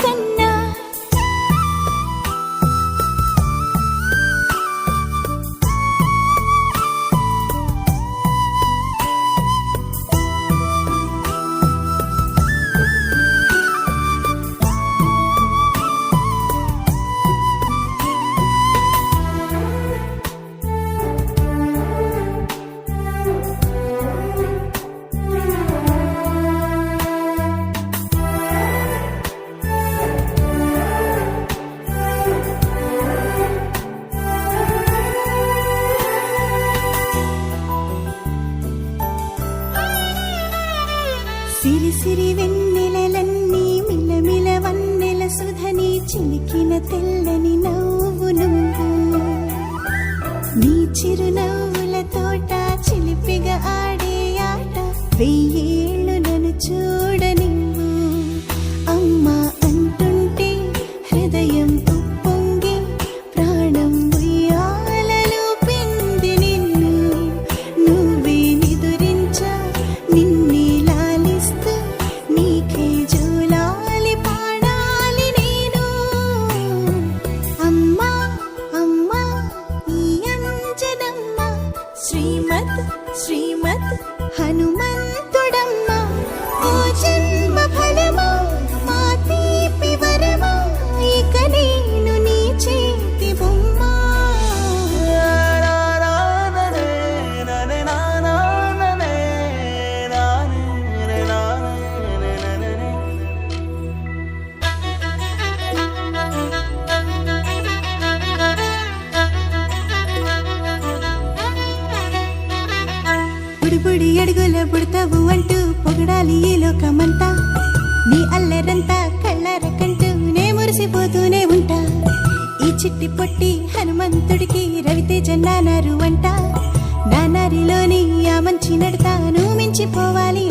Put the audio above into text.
కన్నా సిరి సిరి వెన్నెలలన్నీ మిలమిల వన్నెల సుధని చిలికిన తెల్లని నవ్వు నువ్వు నీ చిరునవ్వుల తోట చిలిపిగా ఆడే ఆట వెయ్యేళ్ళు నన్ను చూడనివ్వు అమ్మా అంటుంటే హృదయం ఉప్పొంగి ప్రాణం ఉయ్యాలలో పిండి నిన్ను నువ్వే నిదురించా నిన్నే నీకే జోలాలి పాడాలి నేను అమ్మా అమ్మా ఈ అంజనమ్మ శ్రీమత్ శ్రీమత్ హనుమంతుడమ్మ ఓ జన్మ ఫలమా మా తీపి వరమా ఇక నేను నీ చేతి బొమ్మ బుడి అడుగుల బుడతావు అంటూ పొగడాలి ఈ లోకమంతా నీ అల్లరంతా కళ్ళారకంటూ నే మురిసిపోతూనే ఉంటా ఈ చిట్టి పొట్టి హనుమంతుడికి రవితేజ నానారు అంట నానారిలోని ఆ మంచి నడతాను మించిపోవాలి